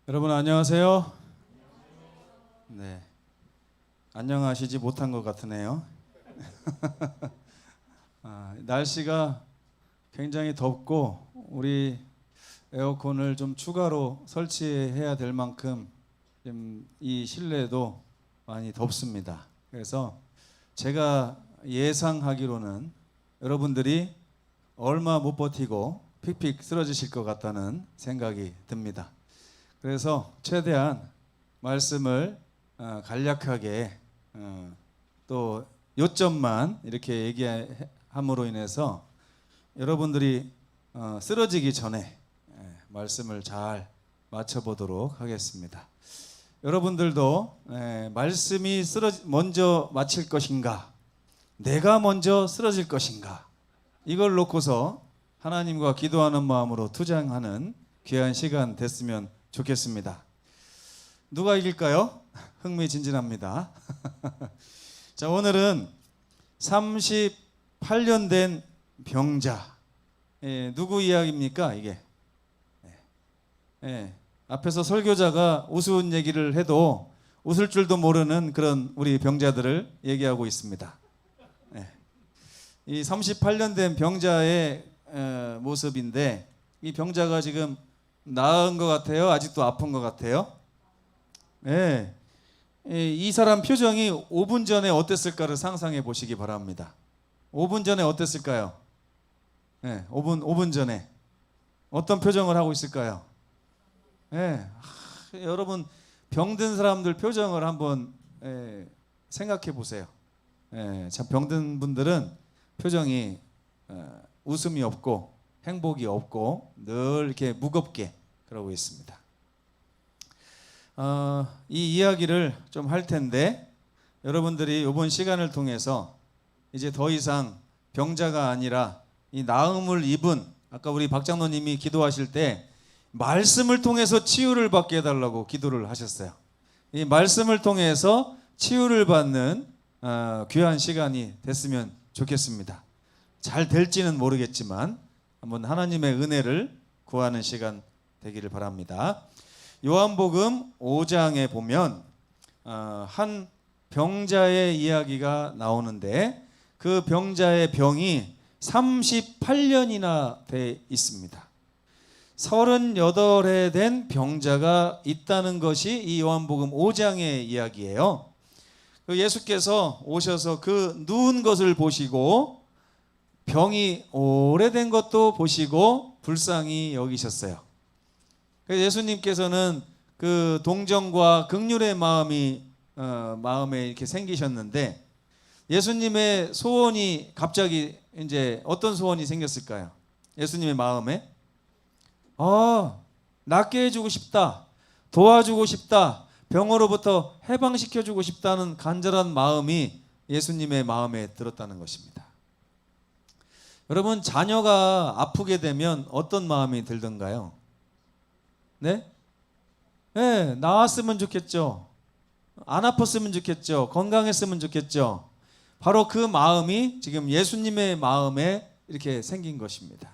여러분 안녕하세요. 네, 안녕하시지 못한 것 같으네요. 날씨가 굉장히 덥고 우리 에어컨을 좀 추가로 설치해야 될 만큼 이 실내도 많이 덥습니다. 그래서 제가 예상하기로는 여러분들이 얼마 못 버티고 픽픽 쓰러지실 것 같다는 생각이 듭니다. 그래서 최대한 말씀을 간략하게 또 요점만 이렇게 얘기함으로 인해서 여러분들이 쓰러지기 전에 말씀을 잘 맞춰보도록 하겠습니다. 여러분들도 말씀이 먼저 마칠 것인가, 내가 먼저 쓰러질 것인가, 이걸 놓고서 하나님과 기도하는 마음으로 투쟁하는 귀한 시간 됐으면 좋겠습니다. 누가 이길까요? 흥미진진합니다. 자, 오늘은 38년 된 병자. 누구 이야기입니까 이게? 앞에서 설교자가 우스운 얘기를 해도 웃을 줄도 모르는 그런 우리 병자들을 얘기하고 있습니다. 이 38년 된 병자의 모습인데, 이 병자가 지금 나은 것 같아요? 아직도 아픈 것 같아요? 이 사람 표정이 5분 전에 어땠을까를 상상해 보시기 바랍니다. 5분 전에 어땠을까요? 5분 전에 어떤 표정을 하고 있을까요? 여러분 병든 사람들 표정을 한번 생각해 보세요. 참 병든 분들은 표정이 웃음이 없고 행복이 없고 늘 이렇게 무겁게 그러고 있습니다. 이 이야기를 좀 할 텐데, 여러분들이 이번 시간을 통해서 이제 더 이상 병자가 아니라 이 나음을 입은, 아까 우리 박 장로님이 기도하실 때 말씀을 통해서 치유를 받게 해달라고 기도를 하셨어요. 이 말씀을 통해서 치유를 받는 귀한 시간이 됐으면 좋겠습니다. 잘 될지는 모르겠지만 한번 하나님의 은혜를 구하는 시간 되기를 바랍니다. 요한복음 5장에 보면 한 병자의 이야기가 나오는데, 그 병자의 병이 38년이나 돼 있습니다. 38회 된 병자가 있다는 것이 이 요한복음 5장의 이야기예요. 예수께서 오셔서 그 누운 것을 보시고 병이 오래된 것도 보시고 불쌍히 여기셨어요. 예수님께서는 그 동정과 긍휼의 마음에 이렇게 생기셨는데, 예수님의 소원이 갑자기 이제 어떤 소원이 생겼을까요? 예수님의 마음에 낫게 해주고 싶다, 도와주고 싶다, 병으로부터 해방시켜주고 싶다는 간절한 마음이 예수님의 마음에 들었다는 것입니다. 여러분, 자녀가 아프게 되면 어떤 마음이 들던가요? 네, 나았으면 좋겠죠. 안 아팠으면 좋겠죠. 건강했으면 좋겠죠. 바로 그 마음이 지금 예수님의 마음에 이렇게 생긴 것입니다.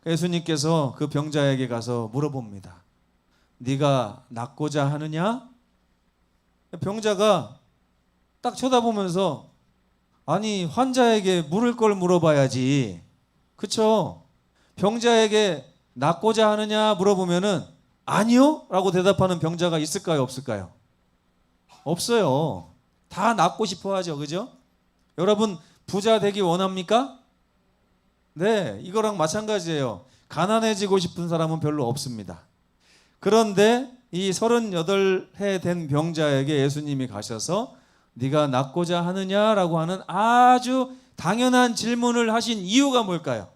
예수님께서 그 병자에게 가서 물어봅니다. 네가 낫고자 하느냐? 병자가 딱 쳐다보면서, 아니, 환자에게 물을 걸 물어봐야지, 그쵸? 병자에게 낫고자 하느냐 물어보면은 아니요? 라고 대답하는 병자가 있을까요? 없을까요? 없어요. 다 낫고 싶어 하죠. 그죠? 여러분, 부자 되기 원합니까? 네, 이거랑 마찬가지예요. 가난해지고 싶은 사람은 별로 없습니다. 그런데 이 38회 된 병자에게 예수님이 가셔서 네가 낫고자 하느냐라고 하는 아주 당연한 질문을 하신 이유가 뭘까요?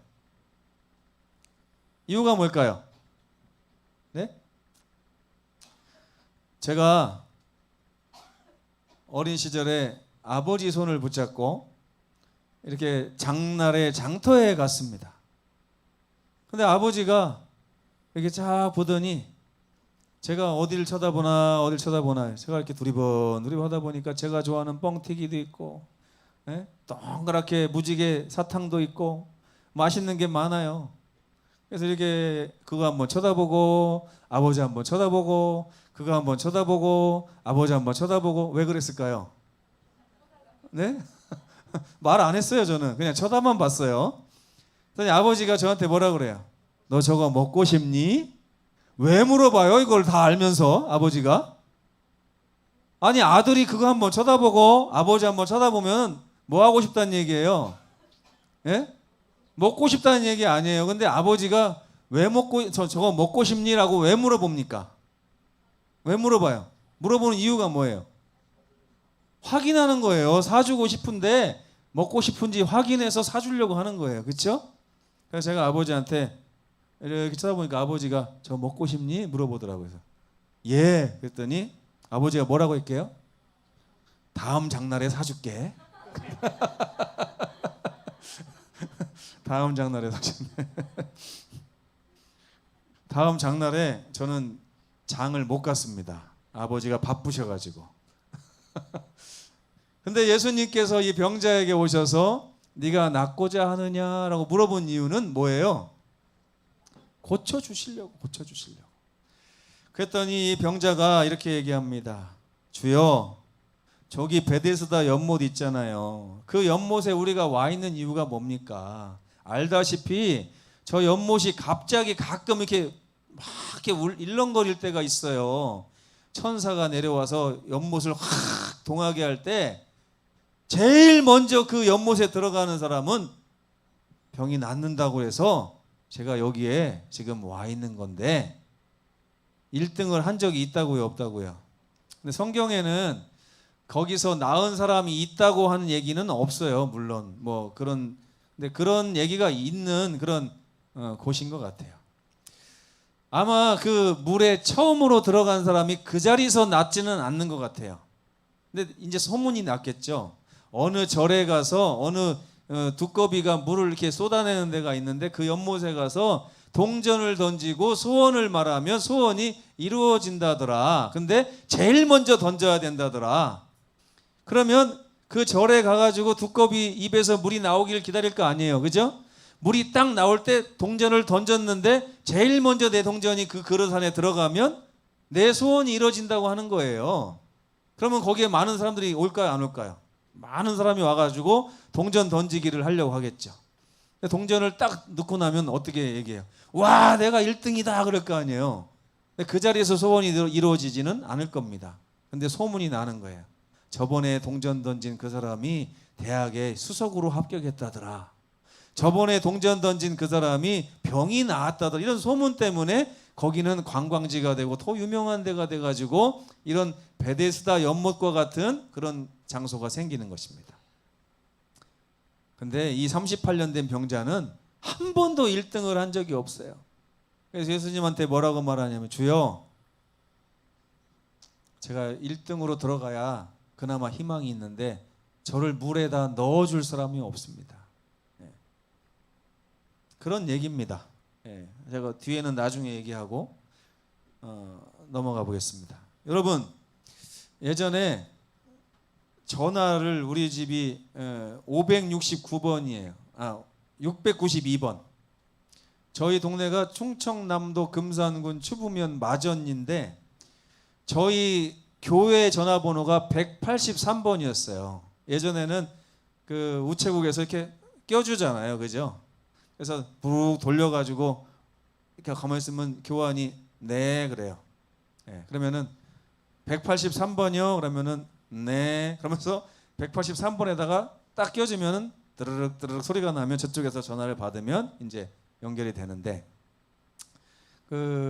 이유가 뭘까요? 네? 제가 어린 시절에 아버지 손을 붙잡고 이렇게 장날에 장터에 갔습니다. 근데 아버지가 이렇게 쫙 보더니 제가 어딜 쳐다보나 제가 이렇게 두리번 하다 보니까 제가 좋아하는 뻥튀기도 있고, 동그랗게 무지개 사탕도 있고 맛있는 게 많아요. 그래서 이렇게 그거 한번 쳐다보고 아버지 한번 쳐다보고 그거 한번 쳐다보고 아버지 한번 쳐다보고. 왜 그랬을까요? 네? 말 안 했어요. 저는 그냥 쳐다만 봤어요. 그랬더니 아버지가 저한테 뭐라 그래요? 너 저거 먹고 싶니? 왜 물어봐요? 이걸 다 알면서 아버지가. 아니 아들이 그거 한번 쳐다보고 아버지 한번 쳐다보면 뭐 하고 싶다는 얘기예요? 예? 먹고 싶다는 얘기 아니에요. 근데 아버지가 왜 저거 먹고 싶니라고 왜 물어봅니까? 왜 물어봐요? 물어보는 이유가 뭐예요? 확인하는 거예요. 사주고 싶은데 먹고 싶은지 확인해서 사주려고 하는 거예요. 그렇죠? 그래서 제가 아버지한테 이렇게 쳐다보니까 아버지가 저 먹고 싶니? 물어보더라고요. 그래서 예. 그랬더니 아버지가 뭐라고 할게요? 다음 장날에 사줄게. 다음 장날에 사줬네. 다음 장날에 저는 장을 못 갔습니다. 아버지가 바쁘셔가지고. 근데 예수님께서 이 병자에게 오셔서 네가 낫고자 하느냐라고 물어본 이유는 뭐예요? 고쳐주시려고. 그랬더니 이 병자가 이렇게 얘기합니다. 주여, 저기 베데스다 연못 있잖아요. 그 연못에 우리가 와 있는 이유가 뭡니까? 알다시피 저 연못이 갑자기 가끔 이렇게 막 이렇게 일렁거릴 때가 있어요. 천사가 내려와서 연못을 확 동하게 할 때 제일 먼저 그 연못에 들어가는 사람은 병이 낫는다고 해서 제가 여기에 지금 와 있는 건데 1등을 한 적이 있다고요, 없다고요? 근데 성경에는 거기서 나은 사람이 있다고 하는 얘기는 없어요. 물론 뭐 근데 그런 얘기가 있는 그런 곳인 것 같아요. 아마 그 물에 처음으로 들어간 사람이 그 자리에서 낫지는 않는 것 같아요. 근데 이제 소문이 났겠죠. 어느 절에 가서 어느 두꺼비가 물을 이렇게 쏟아내는 데가 있는데 그 연못에 가서 동전을 던지고 소원을 말하면 소원이 이루어진다더라. 근데 제일 먼저 던져야 된다더라. 그러면 그 절에 가가지고 두꺼비 입에서 물이 나오길 기다릴 거 아니에요. 그죠? 물이 딱 나올 때 동전을 던졌는데 제일 먼저 내 동전이 그 그릇 안에 들어가면 내 소원이 이루어진다고 하는 거예요. 그러면 거기에 많은 사람들이 올까요, 안 올까요? 많은 사람이 와가지고 동전 던지기를 하려고 하겠죠. 동전을 딱 넣고 나면 어떻게 얘기해요? 와, 내가 1등이다 그럴 거 아니에요. 근데 그 자리에서 소원이 이루어지지는 않을 겁니다. 근데 소문이 나는 거예요. 저번에 동전 던진 그 사람이 대학에 수석으로 합격했다더라. 저번에 동전 던진 그 사람이 병이 나았다더라. 이런 소문 때문에 거기는 관광지가 되고 더 유명한 데가 돼가지고 이런 베데스다 연못과 같은 그런 장소가 생기는 것입니다. 근데 이 38년 된 병자는 한 번도 1등을 한 적이 없어요. 그래서 예수님한테 뭐라고 말하냐면 주여, 제가 1등으로 들어가야 그나마 희망이 있는데 저를 물에다 넣어줄 사람이 없습니다. 그런 얘기입니다. 제가 뒤에는 나중에 얘기하고 넘어가 보겠습니다. 여러분, 예전에 전화를 우리 집이 569번이에요. 692번. 저희 동네가 충청남도 금산군 추부면 마전인데 저희 교회 전화번호가 183번이었어요. 예전에는 그 우체국에서 이렇게 껴주잖아요, 그죠? 그래서 부르륵 돌려가지고 이렇게 가만히 있으면 교환이 네 그래요. 그러면은 183번이요. 그러면은 네. 그러면서 183번에다가 딱 껴주면은 드르륵 드르륵 소리가 나면 저쪽에서 전화를 받으면 이제 연결이 되는데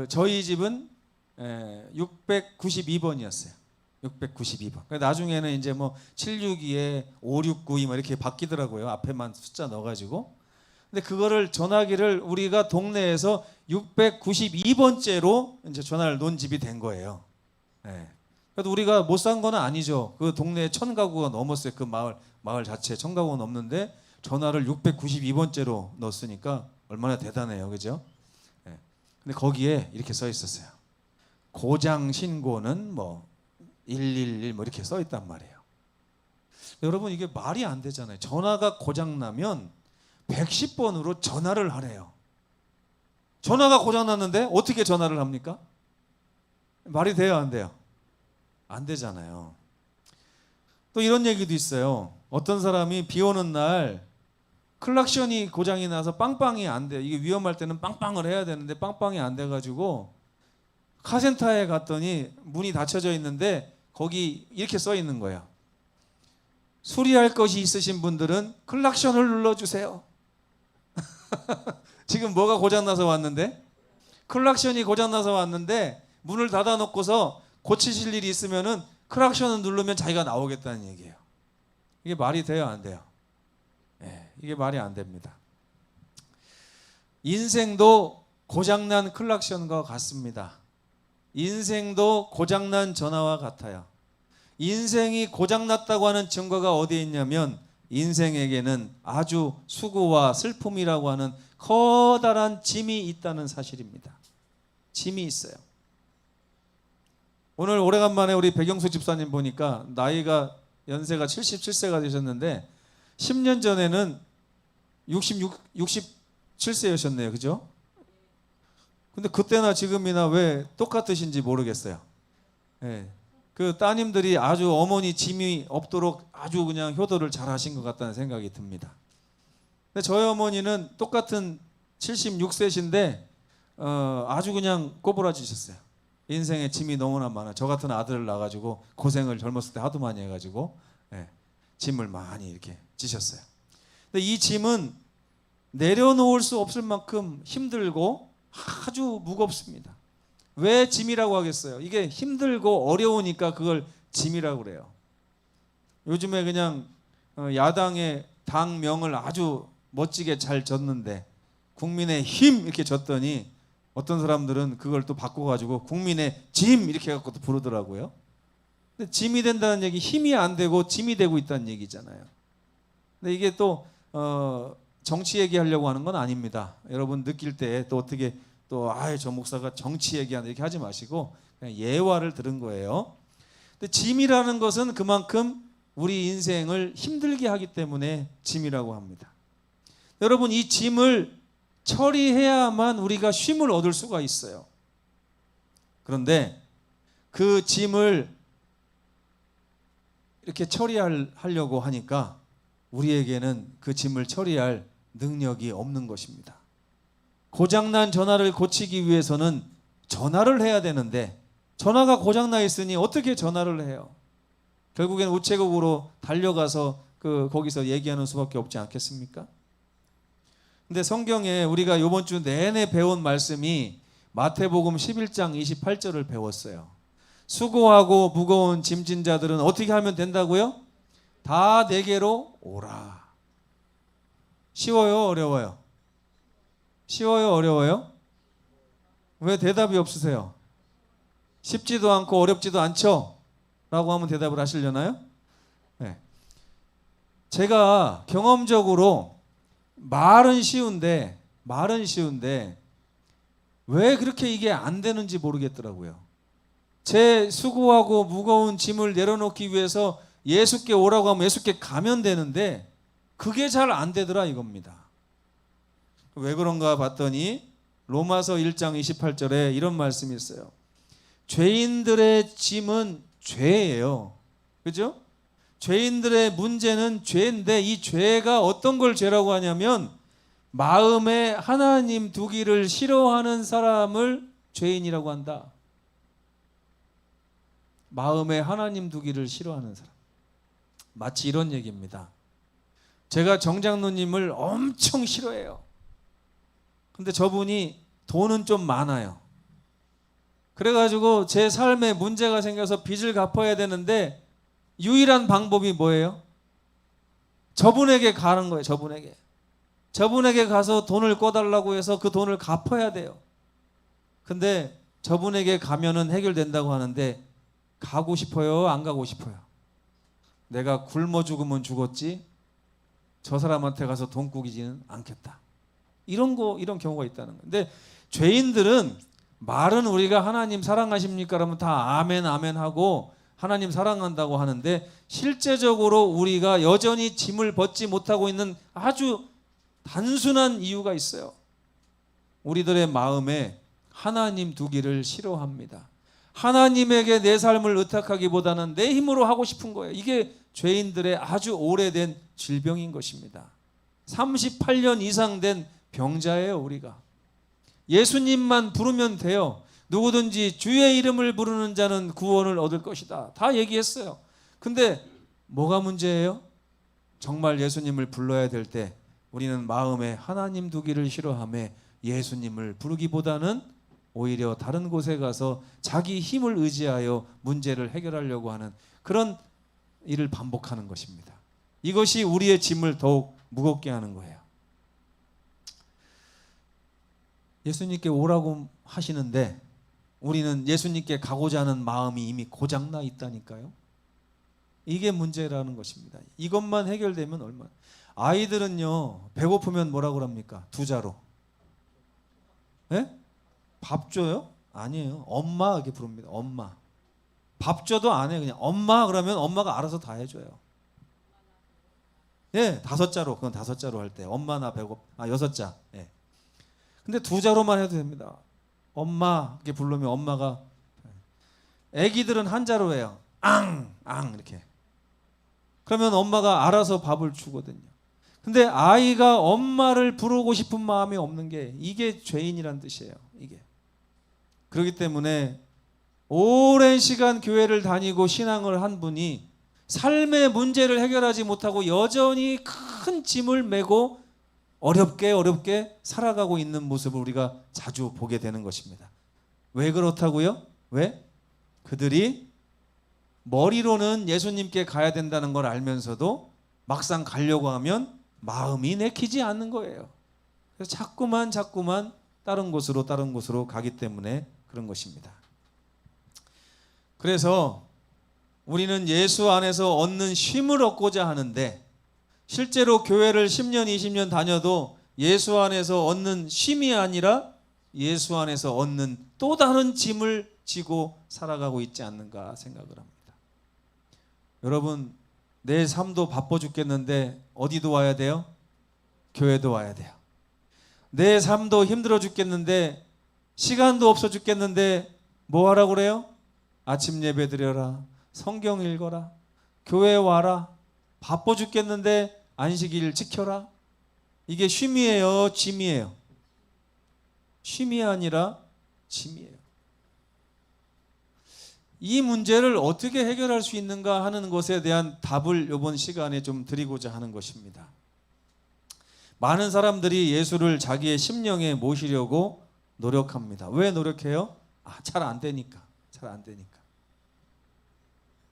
저희 집은 692번이었어요. 692번. 나중에는 이제 뭐 762에 5692 뭐 이렇게 바뀌더라고요. 앞에만 숫자 넣어가지고. 근데 그거를 전화기를 우리가 동네에서 692번째로 이제 전화를 놓은 집이 된 거예요. 그래도 우리가 못 산 건 아니죠. 그 동네에 1000가구가 넘었어요. 그 마을 자체에 1000가구가 넘는데 전화를 692번째로 넣었으니까 얼마나 대단해요, 그죠? 근데 거기에 이렇게 써 있었어요. 고장 신고는 뭐 111 뭐 이렇게 써 있단 말이에요. 여러분, 이게 말이 안 되잖아요. 전화가 고장 나면 110번으로 전화를 하래요. 전화가 고장났는데 어떻게 전화를 합니까? 말이 돼요, 안 돼요? 안 되잖아요. 또 이런 얘기도 있어요. 어떤 사람이 비 오는 날 클락션이 고장이 나서 빵빵이 안 돼요. 이게 위험할 때는 빵빵을 해야 되는데 빵빵이 안 돼가지고 카센터에 갔더니 문이 닫혀져 있는데 거기 이렇게 써 있는 거예요. 수리할 것이 있으신 분들은 클락션을 눌러주세요. 지금 뭐가 고장나서 왔는데? 클락션이 고장나서 왔는데 문을 닫아놓고서 고치실 일이 있으면은 클락션을 누르면 자기가 나오겠다는 얘기예요. 이게 말이 돼요, 안 돼요? 네, 이게 말이 안 됩니다. 인생도 고장난 클락션과 같습니다. 인생도 고장난 전화와 같아요. 인생이 고장났다고 하는 증거가 어디에 있냐면 인생에게는 아주 수고와 슬픔이라고 하는 커다란 짐이 있다는 사실입니다. 짐이 있어요. 오늘 오래간만에 우리 백영수 집사님 보니까 나이가 연세가 77세가 되셨는데 10년 전에는 67세였었네요. 그죠? 근데 그때나 지금이나 왜 똑같으신지 모르겠어요. 예. 그 따님들이 아주 어머니 짐이 없도록 아주 그냥 효도를 잘 하신 것 같다는 생각이 듭니다. 근데 저희 어머니는 똑같은 76세신데 아주 그냥 꼬부라지셨어요. 인생에 짐이 너무나 많아. 저 같은 아들을 낳아가지고 고생을 젊었을 때 하도 많이 해가지고 짐을 많이 이렇게 지셨어요. 근데 이 짐은 내려놓을 수 없을 만큼 힘들고 아주 무겁습니다. 왜 짐이라고 하겠어요? 이게 힘들고 어려우니까 그걸 짐이라고 그래요. 요즘에 그냥 야당의 당명을 아주 멋지게 잘 졌는데 국민의 힘 이렇게 졌더니 어떤 사람들은 그걸 또 바꿔가지고 국민의 짐 이렇게 해갖고 또 부르더라고요. 근데 짐이 된다는 얘기, 힘이 안 되고 짐이 되고 있다는 얘기잖아요. 근데 이게 또 정치 얘기하려고 하는 건 아닙니다. 여러분 느낄 때 또 어떻게 또 저 목사가 정치 얘기한다 이렇게 하지 마시고 그냥 예화를 들은 거예요. 근데 짐이라는 것은 그만큼 우리 인생을 힘들게 하기 때문에 짐이라고 합니다. 여러분 이 짐을 처리해야만 우리가 쉼을 얻을 수가 있어요. 그런데 그 짐을 이렇게 처리하려고 하니까 우리에게는 그 짐을 처리할 능력이 없는 것입니다. 고장난 전화를 고치기 위해서는 전화를 해야 되는데 전화가 고장나 있으니 어떻게 전화를 해요? 결국엔 우체국으로 달려가서 거기서 얘기하는 수밖에 없지 않겠습니까? 근데 성경에 우리가 이번 주 내내 배운 말씀이 마태복음 11장 28절을 배웠어요. 수고하고 무거운 짐진 자들은 어떻게 하면 된다고요? 다 내게로 오라. 쉬워요, 어려워요? 쉬워요, 어려워요? 왜 대답이 없으세요? 쉽지도 않고 어렵지도 않죠? 라고 하면 대답을 하시려나요? 네. 제가 경험적으로 말은 쉬운데 왜 그렇게 이게 안 되는지 모르겠더라고요. 제 수고하고 무거운 짐을 내려놓기 위해서 예수께 오라고 하면 예수께 가면 되는데 그게 잘 안 되더라 이겁니다. 왜 그런가 봤더니 로마서 1장 28절에 이런 말씀이 있어요. 죄인들의 짐은 죄예요. 그죠? 죄인들의 문제는 죄인데 이 죄가 어떤 걸 죄라고 하냐면 마음에 하나님 두기를 싫어하는 사람을 죄인이라고 한다. 마음에 하나님 두기를 싫어하는 사람. 마치 이런 얘기입니다. 제가 정장로님을 엄청 싫어해요. 근데 저분이 돈은 좀 많아요. 그래가지고 제 삶에 문제가 생겨서 빚을 갚아야 되는데 유일한 방법이 뭐예요? 저분에게 가는 거예요. 저분에게 가서 돈을 꿔달라고 해서 그 돈을 갚아야 돼요. 근데 저분에게 가면은 해결된다고 하는데 가고 싶어요? 안 가고 싶어요? 내가 굶어 죽으면 죽었지 저 사람한테 가서 돈 꾸기지는 않겠다. 이런 경우가 있다는 거예요. 근데 죄인들은 말은 우리가 하나님 사랑하십니까? 그러면 다 아멘 아멘 하고 하나님 사랑한다고 하는데 실제적으로 우리가 여전히 짐을 벗지 못하고 있는 아주 단순한 이유가 있어요. 우리들의 마음에 하나님 두기를 싫어합니다. 하나님에게 내 삶을 의탁하기보다는 내 힘으로 하고 싶은 거예요. 이게 죄인들의 아주 오래된 질병인 것입니다. 38년 이상 된 병자예요, 우리가. 예수님만 부르면 돼요. 누구든지 주의 이름을 부르는 자는 구원을 얻을 것이다. 다 얘기했어요. 근데 뭐가 문제예요? 정말 예수님을 불러야 될 때 우리는 마음에 하나님 두기를 싫어하며 예수님을 부르기보다는 오히려 다른 곳에 가서 자기 힘을 의지하여 문제를 해결하려고 하는 그런 일을 반복하는 것입니다. 이것이 우리의 짐을 더욱 무겁게 하는 거예요. 예수님께 오라고 하시는데 우리는 예수님께 가고자 하는 마음이 이미 고장나 있다니까요. 이게 문제라는 것입니다. 이것만 해결되면 얼마나. 아이들은요, 배고프면 뭐라고 합니까? 두 자로. 예? 밥 줘요? 아니에요. 엄마 이렇게 부릅니다. 엄마. 밥 줘도 안 해. 그냥 엄마 그러면 엄마가 알아서 다 해줘요. 예, 5자로. 그건 5자로 할 때. 엄마 나 배고파. 6자. 예. 근데 2자로만 해도 됩니다. 엄마 이렇게 부르면 엄마가. 애기들은 1자로 해요. 앙 이렇게. 그러면 엄마가 알아서 밥을 주거든요. 근데 아이가 엄마를 부르고 싶은 마음이 없는 게 이게 죄인이란 뜻이에요. 이게. 그렇기 때문에 오랜 시간 교회를 다니고 신앙을 한 분이 삶의 문제를 해결하지 못하고 여전히 큰 짐을 메고 어렵게 살아가고 있는 모습을 우리가 자주 보게 되는 것입니다. 왜 그렇다고요? 왜? 그들이 머리로는 예수님께 가야 된다는 걸 알면서도 막상 가려고 하면 마음이 내키지 않는 거예요. 그래서 자꾸만 다른 곳으로 가기 때문에 그런 것입니다. 그래서 우리는 예수 안에서 얻는 쉼을 얻고자 하는데 실제로 교회를 10년, 20년 다녀도 예수 안에서 얻는 쉼이 아니라 예수 안에서 얻는 또 다른 짐을 지고 살아가고 있지 않는가 생각을 합니다. 여러분, 내 삶도 바빠 죽겠는데 어디도 와야 돼요? 교회도 와야 돼요. 내 삶도 힘들어 죽겠는데 시간도 없어 죽겠는데 뭐 하라고 그래요? 아침 예배 드려라, 성경 읽어라, 교회 와라, 바빠 죽겠는데 안식일 지켜라. 이게 쉼이에요, 짐이에요? 쉼이 아니라 짐이에요. 이 문제를 어떻게 해결할 수 있는가 하는 것에 대한 답을 이번 시간에 좀 드리고자 하는 것입니다. 많은 사람들이 예수를 자기의 심령에 모시려고 노력합니다. 왜 노력해요? 잘 안 되니까.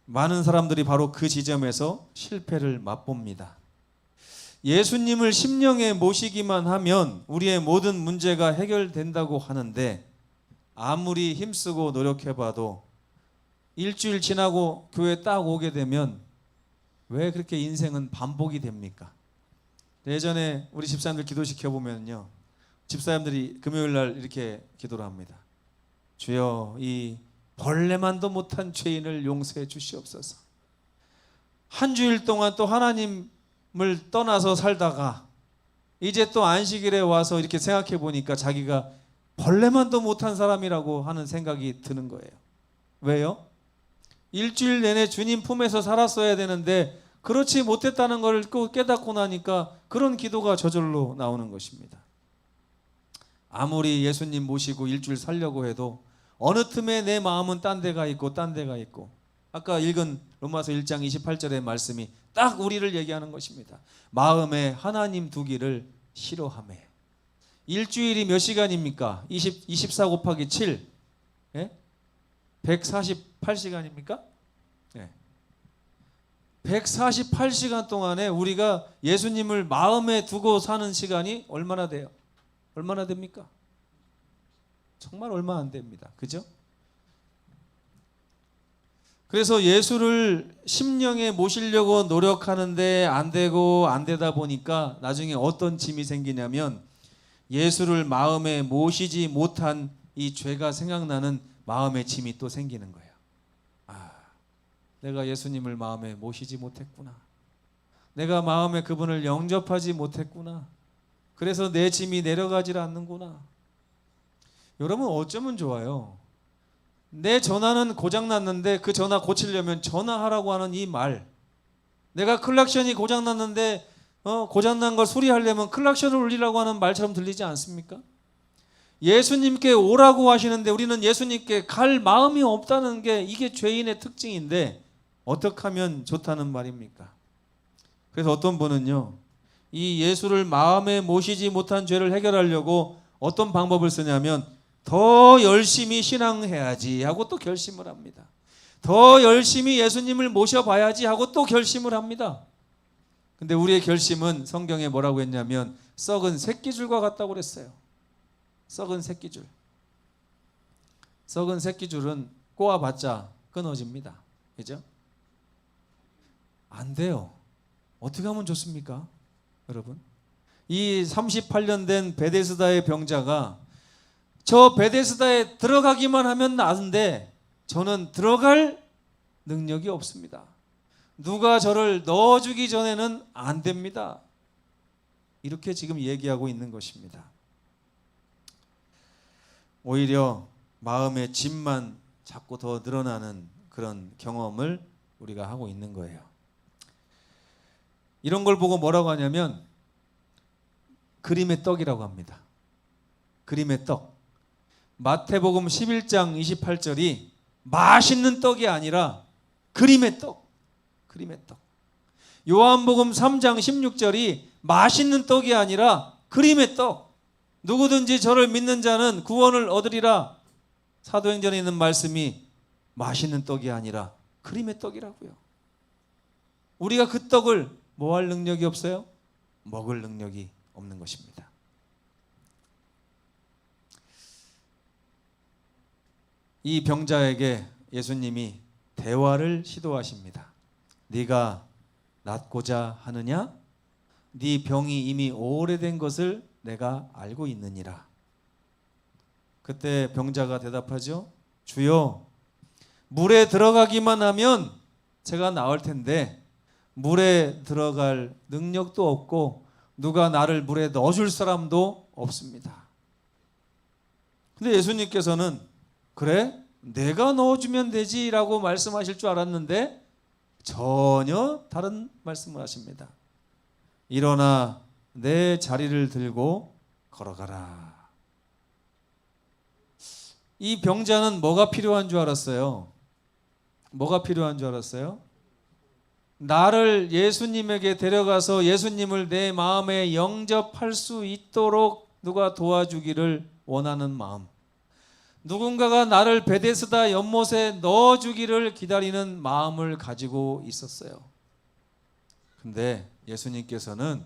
많은 사람들이 바로 그 지점에서 실패를 맛봅니다. 예수님을 심령에 모시기만 하면 우리의 모든 문제가 해결된다고 하는데 아무리 힘쓰고 노력해봐도 일주일 지나고 교회 딱 오게 되면 왜 그렇게 인생은 반복이 됩니까? 예전에 우리 집사님들 기도시켜보면요, 집사님들이 금요일날 이렇게 기도를 합니다. 주여, 이 벌레만도 못한 죄인을 용서해 주시옵소서. 한 주일 동안 또 하나님을 떠나서 살다가 이제 또 안식일에 와서 이렇게 생각해 보니까 자기가 벌레만도 못한 사람이라고 하는 생각이 드는 거예요. 왜요? 일주일 내내 주님 품에서 살았어야 되는데 그렇지 못했다는 걸 깨닫고 나니까 그런 기도가 저절로 나오는 것입니다. 아무리 예수님 모시고 일주일 살려고 해도 어느 틈에 내 마음은 딴 데가 있고 아까 읽은 로마서 1장 28절의 말씀이 딱 우리를 얘기하는 것입니다. 마음에 하나님 두기를 싫어하며. 일주일이 몇 시간입니까? 24 곱하기 7 148시간입니까? 148시간 동안에 우리가 예수님을 마음에 두고 사는 시간이 얼마나 돼요? 얼마나 됩니까? 정말 얼마 안 됩니다. 그죠? 그래서 예수를 심령에 모시려고 노력하는데 안 되고 안 되다 보니까 나중에 어떤 짐이 생기냐면 예수를 마음에 모시지 못한 이 죄가 생각나는 마음의 짐이 또 생기는 거예요. 내가 예수님을 마음에 모시지 못했구나. 내가 마음에 그분을 영접하지 못했구나. 그래서 내 짐이 내려가질 않는구나. 여러분 어쩌면 좋아요? 내 전화는 고장났는데 그 전화 고치려면 전화하라고 하는 이 말, 내가 클락션이 고장났는데 고장난 걸 수리하려면 클락션을 울리라고 하는 말처럼 들리지 않습니까? 예수님께 오라고 하시는데 우리는 예수님께 갈 마음이 없다는 게 이게 죄인의 특징인데 어떻게 하면 좋다는 말입니까? 그래서 어떤 분은요, 이 예수를 마음에 모시지 못한 죄를 해결하려고 어떤 방법을 쓰냐면 더 열심히 신앙해야지 하고 또 결심을 합니다. 더 열심히 예수님을 모셔봐야지 하고 또 결심을 합니다. 근데 우리의 결심은 성경에 뭐라고 했냐면 썩은 새끼줄과 같다고 그랬어요. 썩은 새끼줄. 썩은 새끼줄은 꼬아봤자 끊어집니다. 그죠? 안 돼요. 어떻게 하면 좋습니까? 여러분, 이 38년 된 베데스다의 병자가 저 베데스다에 들어가기만 하면 나은데 저는 들어갈 능력이 없습니다. 누가 저를 넣어주기 전에는 안 됩니다. 이렇게 지금 얘기하고 있는 것입니다. 오히려 마음의 짐만 자꾸 더 늘어나는 그런 경험을 우리가 하고 있는 거예요. 이런 걸 보고 뭐라고 하냐면 그림의 떡이라고 합니다. 그림의 떡. 마태복음 11장 28절이 맛있는 떡이 아니라 그림의 떡. 그림의 떡. 요한복음 3장 16절이 맛있는 떡이 아니라 그림의 떡. 누구든지 저를 믿는 자는 구원을 얻으리라. 사도행전에 있는 말씀이 맛있는 떡이 아니라 그림의 떡이라고요. 우리가 그 떡을 뭐 할 능력이 없어요? 먹을 능력이 없는 것입니다. 이 병자에게 예수님이 대화를 시도하십니다. 네가 낫고자 하느냐? 네 병이 이미 오래된 것을 내가 알고 있느니라. 그때 병자가 대답하죠. 주여, 물에 들어가기만 하면 제가 나을 텐데 물에 들어갈 능력도 없고 누가 나를 물에 넣어줄 사람도 없습니다. 근데 예수님께서는 그래? 내가 넣어주면 되지라고 말씀하실 줄 알았는데 전혀 다른 말씀을 하십니다. 일어나 내 자리를 들고 걸어가라. 이 병자는 뭐가 필요한 줄 알았어요? 뭐가 필요한 줄 알았어요? 나를 예수님에게 데려가서 예수님을 내 마음에 영접할 수 있도록 누가 도와주기를 원하는 마음. 누군가가 나를 베데스다 연못에 넣어주기를 기다리는 마음을 가지고 있었어요. 근데 예수님께서는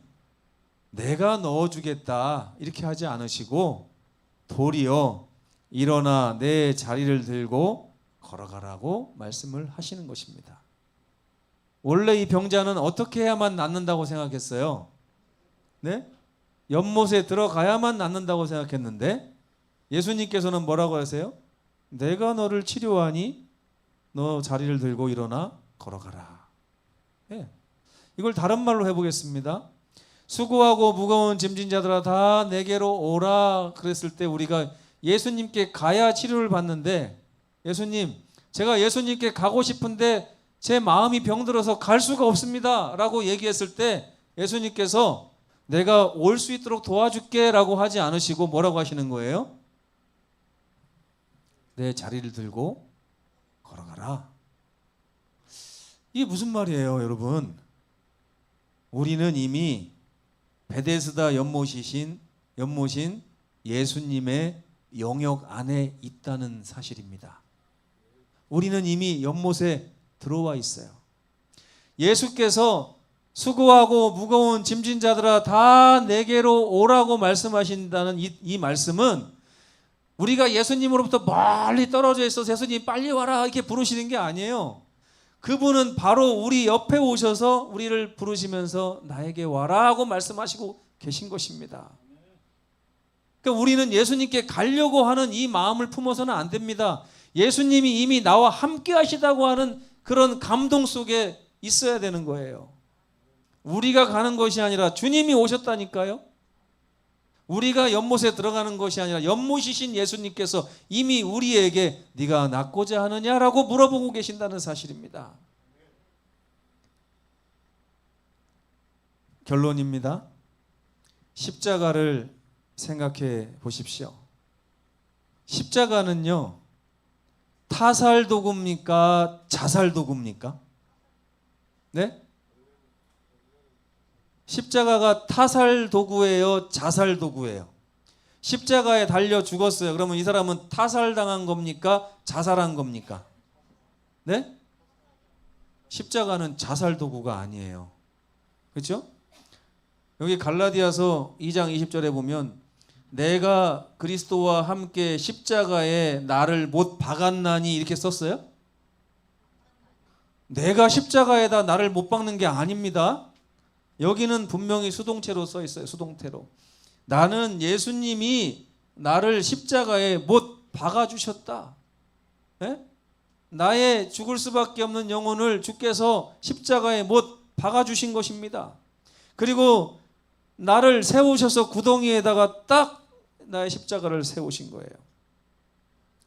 내가 넣어주겠다 이렇게 하지 않으시고 도리어 일어나 내 자리를 들고 걸어가라고 말씀을 하시는 것입니다. 원래 이 병자는 어떻게 해야만 낫는다고 생각했어요? 네? 연못에 들어가야만 낫는다고 생각했는데 예수님께서는 뭐라고 하세요? 내가 너를 치료하니 너 자리를 들고 일어나 걸어가라. 네. 이걸 다른 말로 해보겠습니다. 수고하고 무거운 짐진 자들아 다 내게로 오라 그랬을 때 우리가 예수님께 가야 치료를 받는데 예수님, 제가 예수님께 가고 싶은데 제 마음이 병들어서 갈 수가 없습니다 라고 얘기했을 때 예수님께서 내가 올 수 있도록 도와줄게 라고 하지 않으시고 뭐라고 하시는 거예요? 내 자리를 들고 걸어가라. 이게 무슨 말이에요, 여러분? 우리는 이미 베데스다 연못인 예수님의 영역 안에 있다는 사실입니다. 우리는 이미 연못에 들어와 있어요. 예수께서 수고하고 무거운 짐진 자들아 다 내게로 오라고 말씀하신다는 이 말씀은 우리가 예수님으로부터 멀리 떨어져 있어서 예수님 빨리 와라 이렇게 부르시는 게 아니에요. 그분은 바로 우리 옆에 오셔서 우리를 부르시면서 나에게 와라 하고 말씀하시고 계신 것입니다. 그러니까 우리는 예수님께 가려고 하는 이 마음을 품어서는 안 됩니다. 예수님이 이미 나와 함께 하시다고 하는 그런 감동 속에 있어야 되는 거예요. 우리가 가는 것이 아니라 주님이 오셨다니까요. 우리가 연못에 들어가는 것이 아니라 연못이신 예수님께서 이미 우리에게 네가 낫고자 하느냐라고 물어보고 계신다는 사실입니다. 결론입니다. 십자가를 생각해 보십시오. 십자가는요, 타살 도구입니까? 자살 도구입니까? 네? 십자가가 타살 도구예요? 자살 도구예요? 십자가에 달려 죽었어요. 그러면 이 사람은 타살당한 겁니까? 자살한 겁니까? 네? 십자가는 자살 도구가 아니에요. 그렇죠? 여기 갈라디아서 2장 20절에 보면 내가 그리스도와 함께 십자가에 나를 못 박았나니 이렇게 썼어요? 내가 십자가에다 나를 못 박는 게 아닙니다. 여기는 분명히 수동태로 써 있어요. 수동태로. 나는 예수님이 나를 십자가에 못 박아주셨다. 네? 나의 죽을 수밖에 없는 영혼을 주께서 십자가에 못 박아주신 것입니다. 그리고 나를 세우셔서 구덩이에다가 딱 나의 십자가를 세우신 거예요.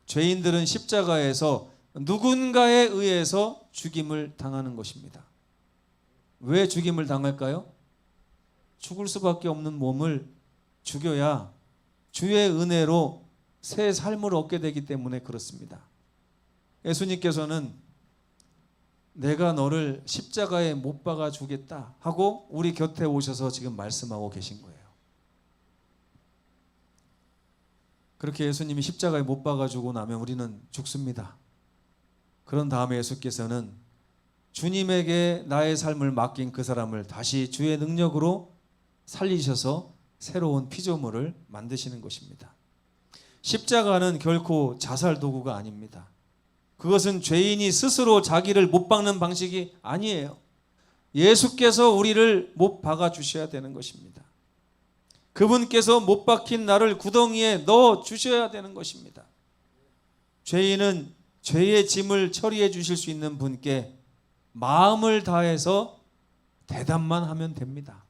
죄인들은 십자가에서 누군가에 의해서 죽임을 당하는 것입니다. 왜 죽임을 당할까요? 죽을 수밖에 없는 몸을 죽여야 주의 은혜로 새 삶을 얻게 되기 때문에 그렇습니다. 예수님께서는 내가 너를 십자가에 못 박아 주겠다 하고 우리 곁에 오셔서 지금 말씀하고 계신 거예요. 그렇게 예수님이 십자가에 못 박아 주고 나면 우리는 죽습니다. 그런 다음에 예수께서는 주님에게 나의 삶을 맡긴 그 사람을 다시 주의 능력으로 살리셔서 새로운 피조물을 만드시는 것입니다. 십자가는 결코 자살 도구가 아닙니다. 그것은 죄인이 스스로 자기를 못 박는 방식이 아니에요. 예수께서 우리를 못 박아 주셔야 되는 것입니다. 그분께서 못 박힌 나를 구덩이에 넣어 주셔야 되는 것입니다. 죄인은 죄의 짐을 처리해 주실 수 있는 분께 마음을 다해서 대답만 하면 됩니다.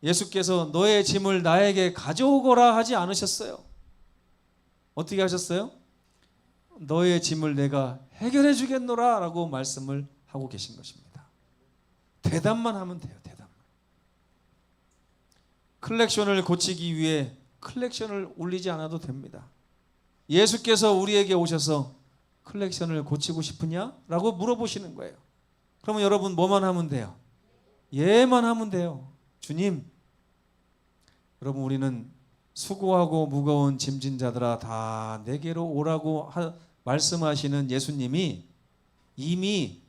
예수께서 너의 짐을 나에게 가져오거라 하지 않으셨어요. 어떻게 하셨어요? 너의 짐을 내가 해결해 주겠노라 라고 말씀을 하고 계신 것입니다. 대답만 하면 돼요. 대답만. 클렉션을 고치기 위해 클렉션을 울리지 않아도 됩니다. 예수께서 우리에게 오셔서 클렉션을 고치고 싶으냐? 라고 물어보시는 거예요. 그러면 여러분 뭐만 하면 돼요? 예만 하면 돼요. 주님, 여러분 우리는 수고하고 무거운 짐진 자들아 다 내게로 오라고 말씀하시는 예수님이 이미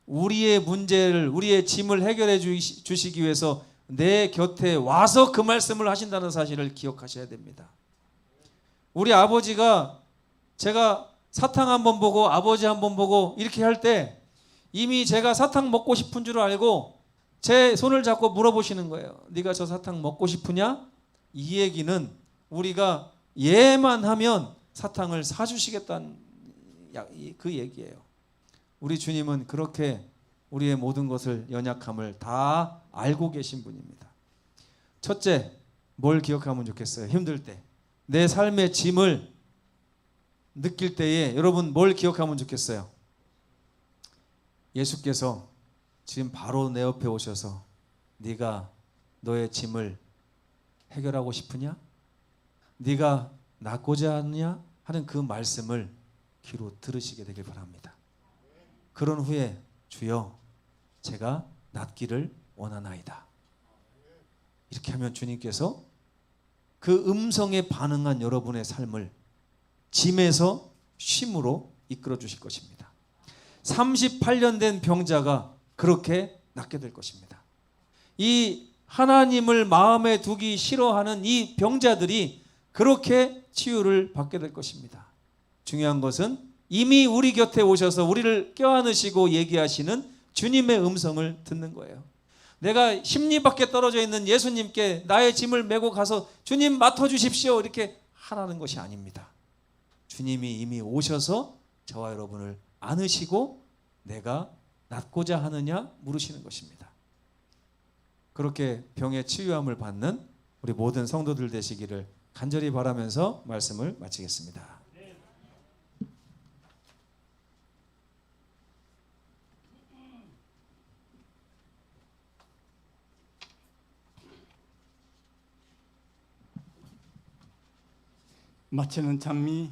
우리의 문제를, 우리의 짐을 해결해 주시기 위해서 내 곁에 와서 그 말씀을 하신다는 사실을 기억하셔야 됩니다. 우리 아버지가 제가 사탕 한번 보고 아버지 한번 보고 이렇게 할 때 이미 제가 사탕 먹고 싶은 줄 알고 제 손을 잡고 물어보시는 거예요. 네가 저 사탕 먹고 싶으냐? 이 얘기는 우리가 예만 하면 사탕을 사주시겠다는 그 얘기예요. 우리 주님은 그렇게 우리의 모든 것을 연약함을 다 알고 계신 분입니다. 첫째, 뭘 기억하면 좋겠어요? 힘들 때, 내 삶의 짐을 느낄 때에 여러분 뭘 기억하면 좋겠어요? 예수께서 지금 바로 내 옆에 오셔서 네가 너의 짐을 해결하고 싶으냐? 네가 낫고자 하느냐? 하는 그 말씀을 귀로 들으시게 되길 바랍니다. 그런 후에 주여 제가 낫기를 원하나이다. 이렇게 하면 주님께서 그 음성에 반응한 여러분의 삶을 짐에서 쉼으로 이끌어 주실 것입니다. 38년 된 병자가 그렇게 낫게 될 것입니다. 이 하나님을 마음에 두기 싫어하는 이 병자들이 그렇게 치유를 받게 될 것입니다. 중요한 것은 이미 우리 곁에 오셔서 우리를 껴안으시고 얘기하시는 주님의 음성을 듣는 거예요. 내가 십리 밖에 떨어져 있는 예수님께 나의 짐을 메고 가서 주님 맡아주십시오 이렇게 하라는 것이 아닙니다. 주님이 이미 오셔서 저와 여러분을 안으시고 내가 낫고자 하느냐 물으시는 것입니다. 그렇게 병의 치유함을 받는 우리 모든 성도들 되시기를 간절히 바라면서 말씀을 마치겠습니다. 마치는 찬미